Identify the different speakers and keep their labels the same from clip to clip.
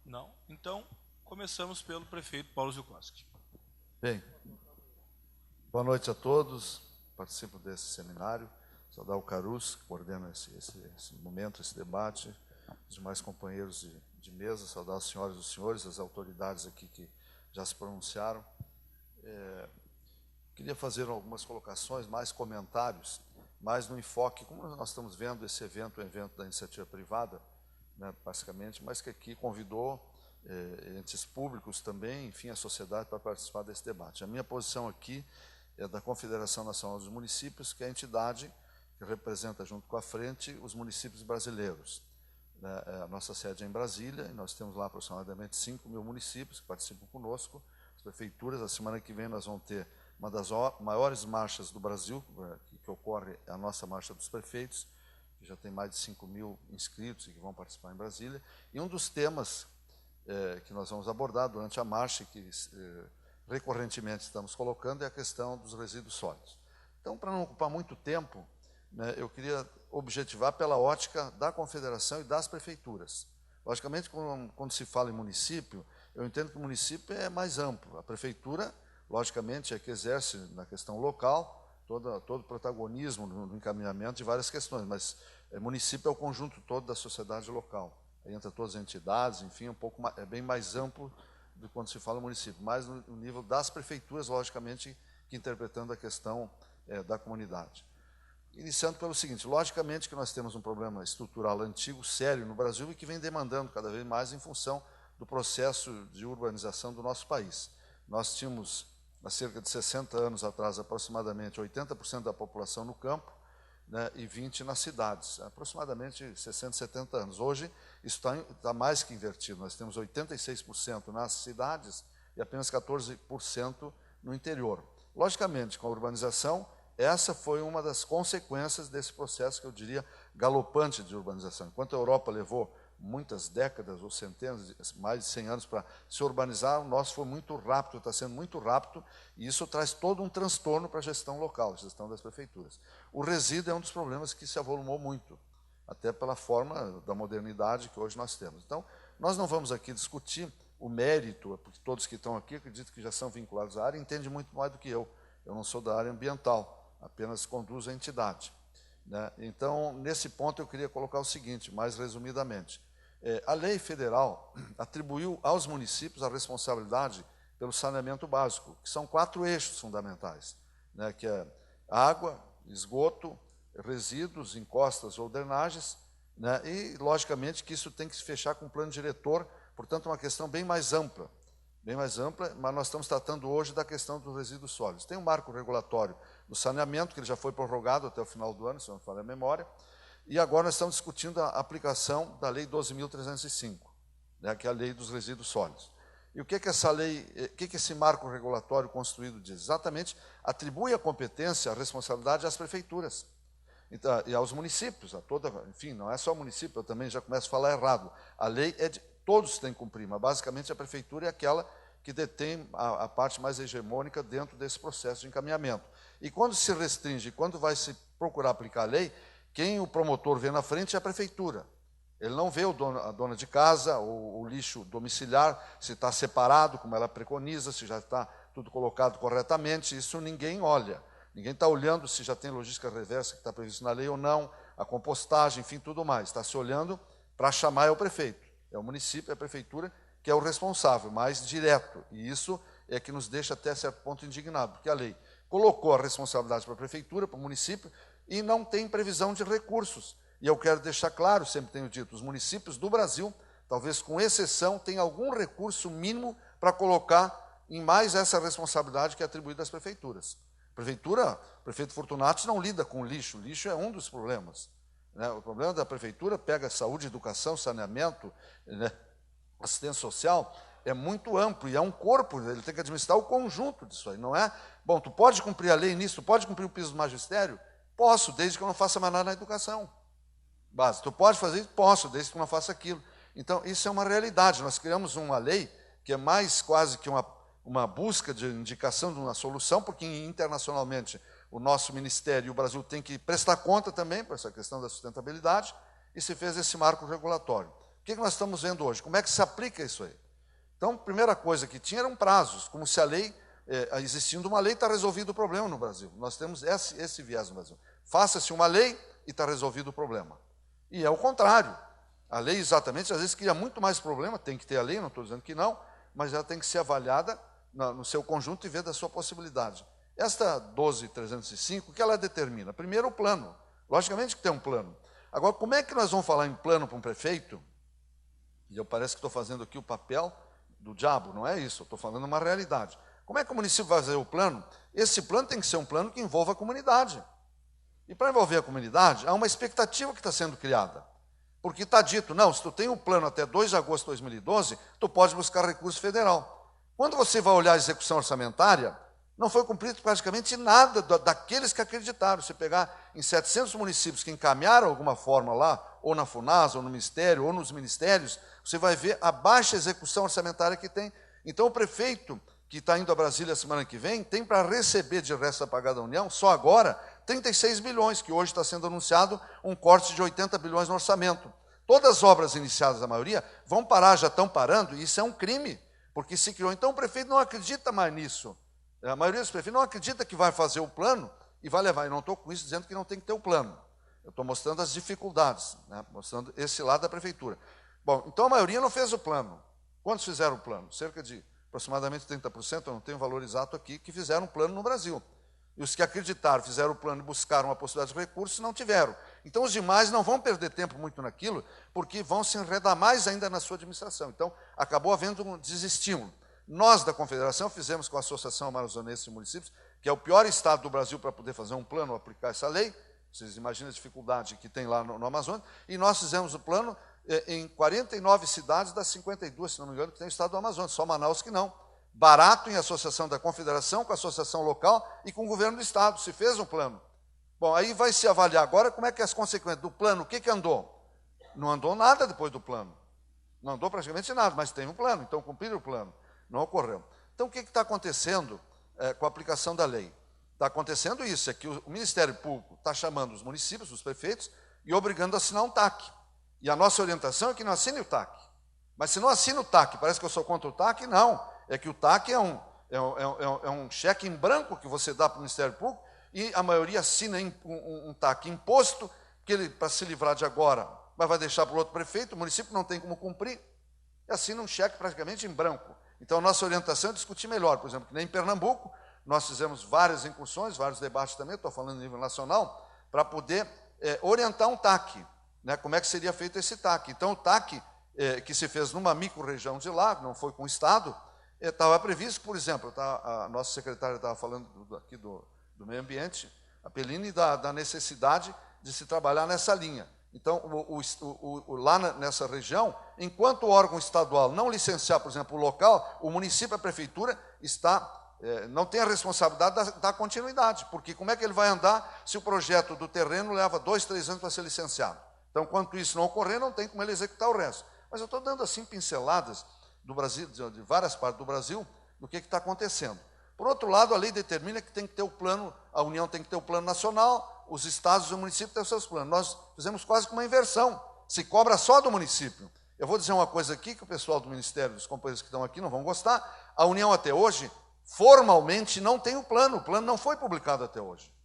Speaker 1: Não? Então, começamos pelo prefeito Paulo Zuchowski.
Speaker 2: Bem, boa noite a todos, participo desse seminário, saudar o Carus, que coordena esse momento, esse debate, os demais companheiros de mesa, saudar as senhoras e os senhores, as autoridades aqui que já se pronunciaram. Queria fazer algumas colocações, mais comentários, mais no enfoque, como nós estamos vendo esse evento, um evento da iniciativa privada, né, basicamente, mas que aqui convidou entes públicos também, enfim, a sociedade para participar desse debate. A minha posição aqui é da Confederação Nacional dos Municípios, que é a entidade que representa, junto com a frente, os municípios brasileiros. A nossa sede é em Brasília, e nós temos lá aproximadamente 5 mil municípios que participam conosco, as prefeituras. A semana que vem nós vamos ter uma das maiores marchas do Brasil, que ocorre a nossa Marcha dos Prefeitos, que já tem mais de 5 mil inscritos e que vão participar em Brasília. E um dos temas que nós vamos abordar durante a marcha, que recorrentemente estamos colocando, é a questão dos resíduos sólidos. Então, para não ocupar muito tempo, né, eu queria objetivar pela ótica da Confederação e das prefeituras. Logicamente, quando se fala em município, eu entendo que o município é mais amplo. A prefeitura, logicamente, é que exerce na questão local todo o protagonismo no encaminhamento de várias questões, mas município é o conjunto todo da sociedade local. Aí entra todas as entidades, enfim, é bem mais amplo do que quando se fala município, mais no nível das prefeituras, logicamente, que interpretando a questão da comunidade. Iniciando pelo seguinte, logicamente que nós temos um problema estrutural antigo, sério no Brasil, e que vem demandando cada vez mais em função do processo de urbanização do nosso país. Nós tínhamos, há cerca de 60 anos atrás, aproximadamente 80% da população no campo, né, e 20% nas cidades, aproximadamente 60, 70 anos. Hoje, isso está mais que invertido. Nós temos 86% nas cidades e apenas 14% no interior. Logicamente, com a urbanização, essa foi uma das consequências desse processo que eu diria galopante de urbanização. Enquanto a Europa levou muitas décadas ou centenas, mais de 100 anos para se urbanizar, o nosso foi muito rápido, está sendo muito rápido, e isso traz todo um transtorno para a gestão local, a gestão das prefeituras. O resíduo é um dos problemas que se avolumou muito, até pela forma da modernidade que hoje nós temos. Então, nós não vamos aqui discutir o mérito, porque todos que estão aqui, acredito que já são vinculados à área, entendem muito mais do que eu. Eu não sou da área ambiental, apenas conduzo a entidade, né? Então, nesse ponto, eu queria colocar o seguinte, mais resumidamente. A lei federal atribuiu aos municípios a responsabilidade pelo saneamento básico, que são 4 eixos fundamentais, né, que é água, esgoto, resíduos, encostas ou drenagens, né, e, logicamente, que isso tem que se fechar com um plano diretor, portanto, uma questão bem mais ampla, mas nós estamos tratando hoje da questão dos resíduos sólidos. Tem um marco regulatório do saneamento, que ele já foi prorrogado até o final do ano, se não me falha a memória, e agora nós estamos discutindo a aplicação da Lei 12.305, né, que é a Lei dos Resíduos Sólidos. E o que essa lei, o que esse marco regulatório construído diz? Exatamente, atribui a competência, a responsabilidade às prefeituras então, e aos municípios, enfim, não é só o município, eu também já começo a falar errado. A lei é de todos têm que cumprir, mas basicamente a prefeitura é aquela que detém a parte mais hegemônica dentro desse processo de encaminhamento. E quando se restringe, quando vai se procurar aplicar a lei, quem o promotor vê na frente é a prefeitura. Ele não vê a dona de casa, o lixo domiciliar, se está separado, como ela preconiza, se já está tudo colocado corretamente, isso ninguém olha. Ninguém está olhando se já tem logística reversa que está previsto na lei ou não, a compostagem, enfim, tudo mais. Está se olhando para chamar o prefeito. É o município, é a prefeitura, que é o responsável, mais direto. E isso é que nos deixa até certo ponto indignado, porque a lei colocou a responsabilidade para a prefeitura, para o município, e não tem previsão de recursos. E eu quero deixar claro, sempre tenho dito, os municípios do Brasil, talvez com exceção, têm algum recurso mínimo para colocar em mais essa responsabilidade que é atribuída às prefeituras. O prefeito Fortunato não lida com lixo é um dos problemas, né? O problema da prefeitura pega saúde, educação, saneamento, né, assistência social, é muito amplo, e é um corpo, ele tem que administrar o conjunto disso aí, não é? Bom, tu pode cumprir a lei nisso, tu pode cumprir o piso do magistério? Posso, desde que eu não faça mais nada na educação. base. Tu pode fazer isso? Posso, desde que tu não faça aquilo. Então, isso é uma realidade. Nós criamos uma lei que é mais quase que uma busca de indicação de uma solução, porque internacionalmente o nosso ministério e o Brasil tem que prestar conta também para essa questão da sustentabilidade, e se fez esse marco regulatório. O que nós estamos vendo hoje? Como é que se aplica isso aí? Então, a primeira coisa que tinha eram prazos, como se a lei, existindo uma lei, está resolvido o problema no Brasil. Nós temos esse viés no Brasil. Faça-se uma lei e está resolvido o problema. E é o contrário. A lei, exatamente, às vezes cria muito mais problema, tem que ter a lei, não estou dizendo que não, mas ela tem que ser avaliada no seu conjunto e ver da sua possibilidade. Esta 12.305, o que ela determina? Primeiro, o plano. Logicamente que tem um plano. Agora, como é que nós vamos falar em plano para um prefeito? E eu parece que estou fazendo aqui o papel do diabo, não é isso, eu estou falando uma realidade. Como é que o município vai fazer o plano? Esse plano tem que ser um plano que envolva a comunidade. E para envolver a comunidade, há uma expectativa que está sendo criada. Porque está dito, não, se tu tem um plano até 2 de agosto de 2012, tu pode buscar recurso federal. Quando você vai olhar a execução orçamentária, não foi cumprido praticamente nada daqueles que acreditaram. Se pegar em 700 municípios que encaminharam alguma forma lá, ou na FUNASA, ou no Ministério, ou nos ministérios, você vai ver a baixa execução orçamentária que tem. Então, o prefeito que está indo a Brasília a semana que vem, tem para receber de resto a pagar da União, só agora, 36 bilhões, que hoje está sendo anunciado um corte de 80 bilhões no orçamento. Todas as obras iniciadas, a maioria, vão parar, já estão parando, e isso é um crime, porque se criou. Então, o prefeito não acredita mais nisso. A maioria dos prefeitos não acredita que vai fazer o plano e vai levar. E não estou com isso dizendo que não tem que ter o plano. Eu estou mostrando as dificuldades, né? Mostrando esse lado da prefeitura. Bom, então a maioria não fez o plano. Quantos fizeram o plano? Cerca de aproximadamente 30%, eu não tenho o valor exato aqui, que fizeram um plano no Brasil. E os que acreditaram, fizeram o plano e buscaram a possibilidade de recursos, não tiveram. Então os demais não vão perder tempo muito naquilo, porque vão se enredar mais ainda na sua administração. Então acabou havendo um desestímulo. Nós, da Confederação, fizemos com a Associação Amazonense de Municípios, que é o pior estado do Brasil para poder fazer um plano, aplicar essa lei. Vocês imaginam a dificuldade que tem lá no Amazonas. E nós fizemos o plano em 49 cidades das 52, se não me engano, que tem o estado do Amazonas, só Manaus que não. Barato em associação da Confederação, com a associação local e com o governo do estado. Se fez um plano. Bom, aí vai se avaliar agora como é que as consequências do plano, o que andou? Não andou nada depois do plano. Não andou praticamente nada, mas tem um plano, então cumpriram o plano. Não ocorreu. Então, o que está acontecendo com a aplicação da lei? Está acontecendo isso, é que o Ministério Público está chamando os municípios, os prefeitos, e obrigando a assinar um TAC. E a nossa orientação é que não assine o TAC. Mas se não assina o TAC, parece que eu sou contra o TAC? Não. É que o TAC é um cheque em branco que você dá para o Ministério Público, e a maioria assina um TAC imposto, que ele, para se livrar de agora, mas vai deixar para o outro prefeito, o município não tem como cumprir, e assina um cheque praticamente em branco. Então, a nossa orientação é discutir melhor. Por exemplo, que nem em Pernambuco, nós fizemos várias incursões, vários debates também, estou falando em nível nacional, para poder orientar um TAC, né, como é que seria feito esse TAC. Então, o TAC, que se fez numa micro-região de lá, não foi com o Estado, estava previsto, por exemplo, a nossa secretária estava falando aqui do meio ambiente, a Peline, da necessidade de se trabalhar nessa linha. Então, lá nessa região, enquanto o órgão estadual não licenciar, por exemplo, o local, o município, a prefeitura, não tem a responsabilidade da continuidade, porque como é que ele vai andar se o projeto do terreno leva 2, 3 anos para ser licenciado? Então, enquanto isso não ocorrer, não tem como ele executar o resto. Mas eu estou dando assim pinceladas do Brasil, de várias partes do Brasil, do que está acontecendo. Por outro lado, a lei determina que tem que ter o plano, a União tem que ter o plano nacional, os estados e o município têm os seus planos. Nós fizemos quase que uma inversão, se cobra só do município. Eu vou dizer uma coisa aqui, que o pessoal do Ministério, dos companheiros que estão aqui, não vão gostar. A União até hoje, formalmente, não tem o plano não foi publicado até hoje.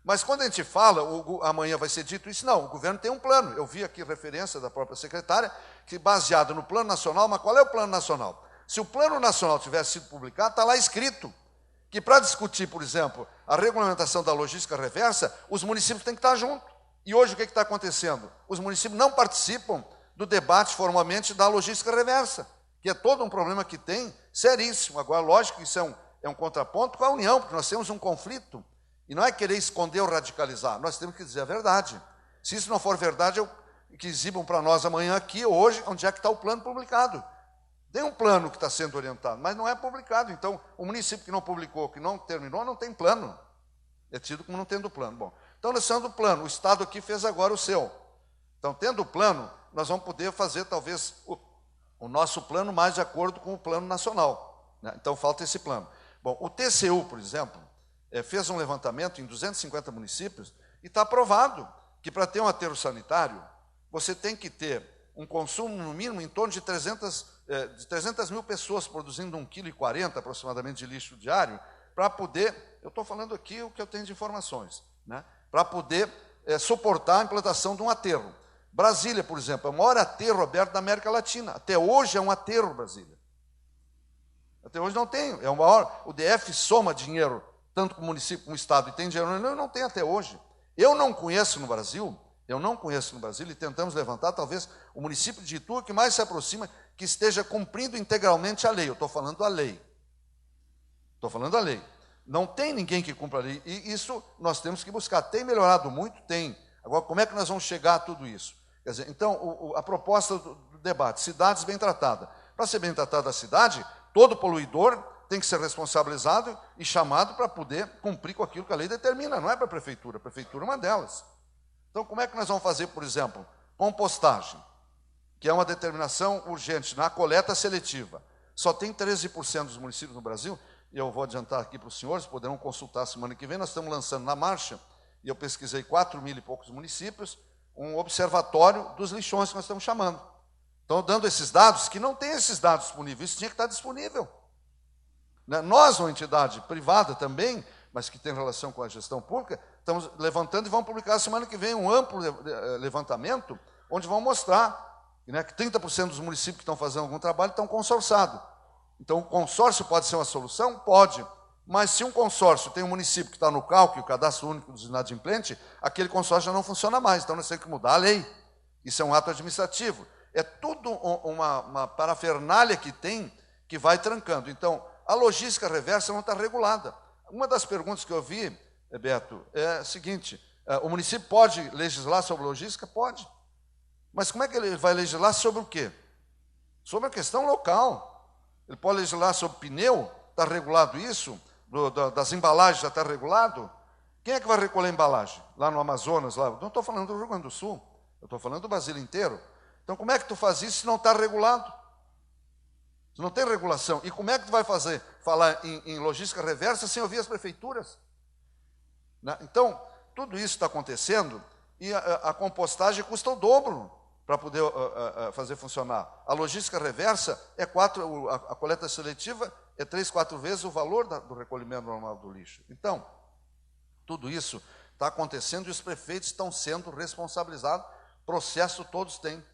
Speaker 2: Mas quando a gente fala, amanhã vai ser dito isso, não, o governo tem um plano. Eu vi aqui referência da própria secretária, que baseado no plano nacional, mas qual é o plano nacional? Se o plano nacional tivesse sido publicado, está lá escrito que para discutir, por exemplo, a regulamentação da logística reversa, os municípios têm que estar juntos. E hoje o que está acontecendo? Os municípios não participam do debate formalmente da logística reversa, que é todo um problema que tem, seríssimo. Agora, lógico que isso é um contraponto com a União, porque nós temos um conflito. E não é querer esconder ou radicalizar, nós temos que dizer a verdade. Se isso não for verdade, que exibam para nós amanhã aqui, hoje, onde é que está o plano publicado. Tem um plano que está sendo orientado, mas não é publicado. Então, o município que não publicou, que não terminou, não tem plano. É tido como não tendo plano. Bom, então, nós temos o plano. O Estado aqui fez agora o seu. Então, tendo o plano, nós vamos poder fazer, talvez, o nosso plano mais de acordo com o plano nacional, né? Então, falta esse plano. Bom, o TCU, por exemplo, fez um levantamento em 250 municípios e está aprovado que para ter um aterro sanitário, você tem que ter um consumo, no mínimo, em torno de 300 mil pessoas produzindo 1,40 kg aproximadamente de lixo diário, para poder, eu estou falando aqui o que eu tenho de informações, né? Para poder suportar a implantação de um aterro. Brasília, por exemplo, é o maior aterro aberto da América Latina. Até hoje é um aterro, Brasília. Até hoje não tem. É o maior. O DF soma dinheiro, tanto com o município como o Estado, e tem dinheiro, não tem até hoje. Eu não conheço no Brasil, e tentamos levantar, talvez, o município de Itu, que mais se aproxima, que esteja cumprindo integralmente a lei. Eu estou falando a lei. Não tem ninguém que cumpra a lei. E isso nós temos que buscar. Tem melhorado muito? Tem. Agora, como é que nós vamos chegar a tudo isso? Quer dizer, então, a proposta do debate, cidades bem tratadas. Para ser bem tratada a cidade, todo poluidor tem que ser responsabilizado e chamado para poder cumprir com aquilo que a lei determina. Não é para a prefeitura é uma delas. Então, como é que nós vamos fazer, por exemplo, compostagem, que é uma determinação urgente na coleta seletiva? Só tem 13% dos municípios no Brasil, e eu vou adiantar aqui para os senhores, poderão consultar semana que vem, nós estamos lançando na marcha, e eu pesquisei 4.000 e poucos municípios, um observatório dos lixões que nós estamos chamando. Então, dando esses dados, que não tem esses dados disponíveis, isso tinha que estar disponível. Nós, uma entidade privada também, mas que tem relação com a gestão pública, estamos levantando e vamos publicar semana que vem um amplo levantamento, onde vão mostrar, né, que 30% dos municípios que estão fazendo algum trabalho estão consorçados. Então, o consórcio pode ser uma solução? Pode. Mas se um consórcio tem um município que está no cálculo, o cadastro único dos inadimplentes, aquele consórcio já não funciona mais. Então, nós temos que mudar a lei. Isso é um ato administrativo. É tudo uma parafernália que tem, que vai trancando. Então, a logística reversa não está regulada. Uma das perguntas que eu vi, Beto, é a seguinte: o município pode legislar sobre logística? Pode. Mas como é que ele vai legislar sobre o quê? Sobre a questão local. Ele pode legislar sobre pneu? Está regulado isso? Das embalagens já está regulado? Quem é que vai recolher a embalagem? Lá no Amazonas? Lá? Não estou falando do Rio Grande do Sul, eu estou falando do Brasil inteiro. Então, como é que tu faz isso se não está regulado? Se não tem regulação. E como é que tu vai falar em logística reversa sem ouvir as prefeituras? Né? Então, tudo isso está acontecendo e a compostagem custa o dobro para poder fazer funcionar. A logística reversa a coleta seletiva é 3, 4 vezes o valor do recolhimento normal do lixo. Então, tudo isso está acontecendo e os prefeitos estão sendo responsabilizados. Processo todos têm.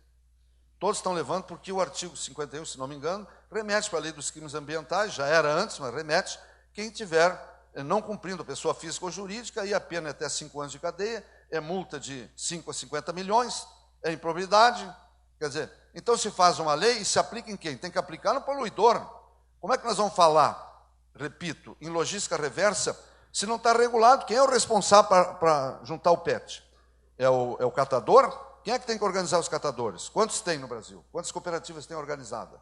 Speaker 2: Todos estão levando, porque o artigo 51, se não me engano, remete para a lei dos crimes ambientais, já era antes, mas remete, quem tiver não cumprindo, pessoa física ou jurídica, e a pena é até 5 anos de cadeia, é multa de 5 a 50 milhões, é improbidade. Quer dizer, então se faz uma lei e se aplica em quem? Tem que aplicar no poluidor. Como é que nós vamos falar, repito, em logística reversa, se não está regulado? Quem é o responsável para juntar o PET? É o catador? Quem é que tem que organizar os catadores? Quantos tem no Brasil? Quantas cooperativas tem organizada?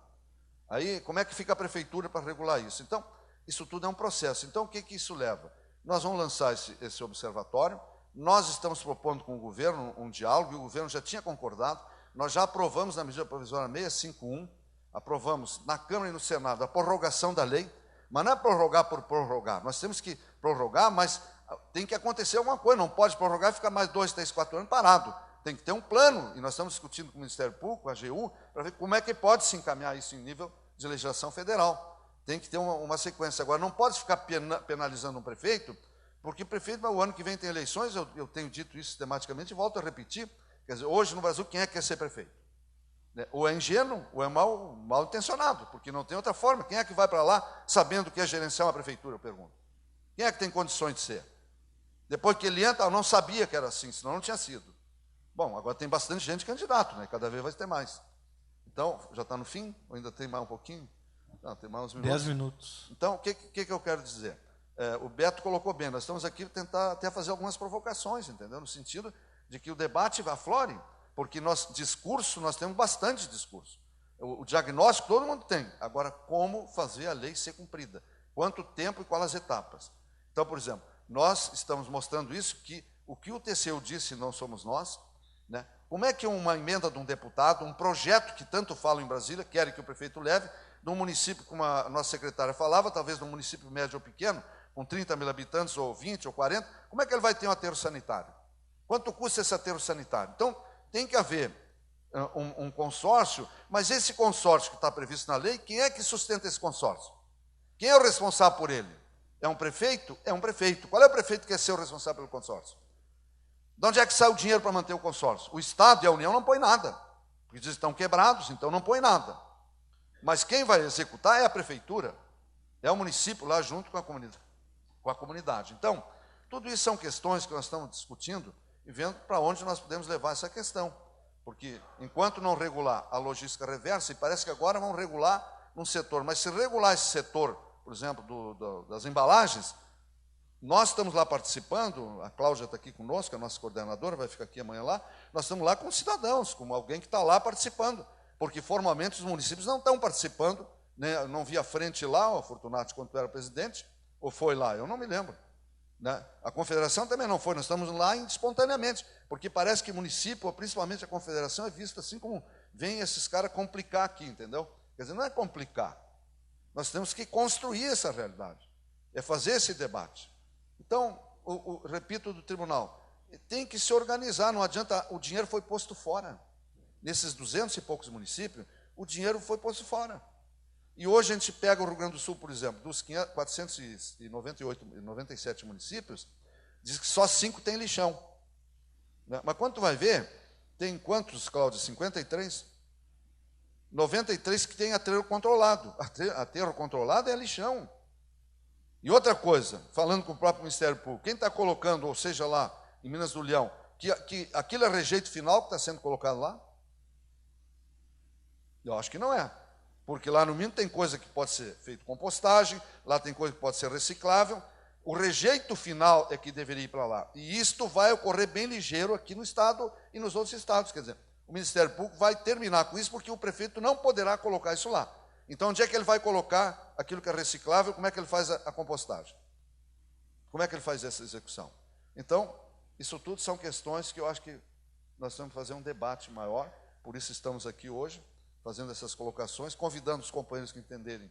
Speaker 2: Aí, como é que fica a prefeitura para regular isso? Então, isso tudo é um processo. Então, o que isso leva? Nós vamos lançar esse observatório, nós estamos propondo com o governo um diálogo, e o governo já tinha concordado, nós já aprovamos na medida provisória 651, aprovamos na Câmara e no Senado a prorrogação da lei, mas não é prorrogar por prorrogar, nós temos que prorrogar, mas tem que acontecer alguma coisa, não pode prorrogar e ficar mais 2, 3, 4 anos parado. Tem que ter um plano, e nós estamos discutindo com o Ministério Público, com a AGU, para ver como é que pode se encaminhar isso em nível de legislação federal. Tem que ter uma sequência. Agora, não pode ficar penalizando um prefeito, porque o prefeito, o ano que vem tem eleições, eu tenho dito isso sistematicamente e volto a repetir. Quer dizer, hoje no Brasil, quem é que quer ser prefeito? Ou é ingênuo, ou é mal intencionado, porque não tem outra forma. Quem é que vai para lá sabendo que é gerenciar uma prefeitura, eu pergunto? Quem é que tem condições de ser? Depois que ele entra, eu não sabia que era assim, senão não tinha sido. Bom, agora tem bastante gente candidato, né? Cada vez vai ter mais. Então, já está no fim? Ou ainda tem mais um pouquinho? Não, tem mais uns minutos.
Speaker 1: 10 minutos.
Speaker 2: Então, o que eu quero dizer? O Beto colocou bem, nós estamos aqui para tentar até fazer algumas provocações, entendeu? No sentido de que o debate aflore, porque discurso, nós temos bastante discurso. O diagnóstico todo mundo tem. Agora, como fazer a lei ser cumprida? Quanto tempo e quais as etapas? Então, por exemplo, nós estamos mostrando isso, que o que o TCU disse não somos nós, né? Como é que uma emenda de um deputado, um projeto que tanto falam em Brasília, querem que o prefeito leve, num município, como a nossa secretária falava, talvez num município médio ou pequeno, com 30 mil habitantes, ou 20, ou 40, como é que ele vai ter um aterro sanitário? Quanto custa esse aterro sanitário? Então, tem que haver um consórcio, mas esse consórcio que está previsto na lei, quem é que sustenta esse consórcio? Quem é o responsável por ele? É um prefeito? É um prefeito. Qual é o prefeito que é ser o responsável pelo consórcio? De onde é que sai o dinheiro para manter o consórcio? O Estado e a União não põem nada, porque eles estão quebrados, então não põe nada. Mas quem vai executar é a prefeitura, é o município lá junto com a comunidade. Então, tudo isso são questões que nós estamos discutindo e vendo para onde nós podemos levar essa questão. Porque enquanto não regular a logística reversa, e parece que agora vão regular num setor, mas se regular esse setor, por exemplo, das embalagens, nós estamos lá participando, a Cláudia está aqui conosco, a nossa coordenadora, vai ficar aqui amanhã lá, nós estamos lá com cidadãos, como alguém que está lá participando, porque formalmente os municípios não estão participando, né? Não vi à frente lá, o Fortunato, quando era presidente, ou foi lá, eu não me lembro. Né? A confederação também não foi, nós estamos lá espontaneamente, porque parece que o município, ou principalmente a confederação, é visto assim como vem esses caras complicar aqui, entendeu? Quer dizer, não é complicar, nós temos que construir essa realidade, é fazer esse debate. Então, repito do tribunal, tem que se organizar, não adianta, o dinheiro foi posto fora. Nesses 200 e poucos municípios, o dinheiro foi posto fora. E hoje a gente pega o Rio Grande do Sul, por exemplo, dos 497 municípios, diz que só 5 tem lixão. Mas quando tu vai ver, tem quantos, Cláudio? 53? 93 que tem aterro controlado. Aterro controlado é lixão. E outra coisa, falando com o próprio Ministério Público, quem está colocando, ou seja lá, em Minas do Leão, que aquilo é rejeito final que está sendo colocado lá? Eu acho que não é. Porque lá no mínimo tem coisa que pode ser feita compostagem, lá tem coisa que pode ser reciclável. O rejeito final é que deveria ir para lá. E isto vai ocorrer bem ligeiro aqui no Estado e nos outros estados. Quer dizer, o Ministério Público vai terminar com isso porque o prefeito não poderá colocar isso lá. Então, onde é que ele vai colocar aquilo que é reciclável? Como é que ele faz a compostagem? Como é que ele faz essa execução? Então, isso tudo são questões que eu acho que nós temos que fazer um debate maior, por isso estamos aqui hoje, fazendo essas colocações, convidando os companheiros que entenderem,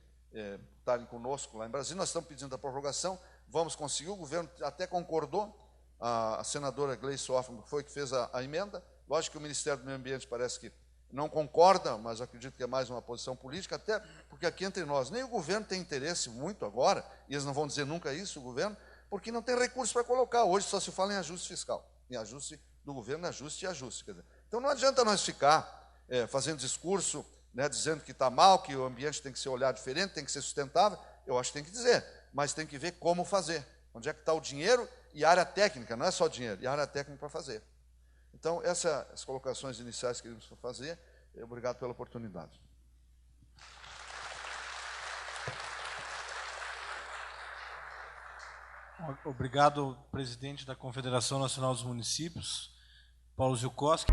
Speaker 2: estarem conosco lá em Brasília. Nós estamos pedindo a prorrogação, vamos conseguir, o governo até concordou, a senadora Gleice Hoffmann foi que fez a emenda, lógico que o Ministério do Meio Ambiente parece que não concorda, mas acredito que é mais uma posição política, até porque aqui entre nós, nem o governo tem interesse muito agora, e eles não vão dizer nunca isso, o governo, porque não tem recursos para colocar. Hoje só se fala em ajuste fiscal, em ajuste do governo, ajuste e ajuste. Quer dizer, então não adianta nós ficar fazendo discurso, né, dizendo que está mal, que o ambiente tem que ser olhado diferente, tem que ser sustentável. Eu acho que tem que dizer, mas tem que ver como fazer. Onde é que está o dinheiro e a área técnica, não é só dinheiro, e a área técnica para fazer. Então, essas colocações iniciais que queríamos fazer, obrigado pela oportunidade.
Speaker 1: Obrigado, presidente da Confederação Nacional dos Municípios, Paulo Ziukowski.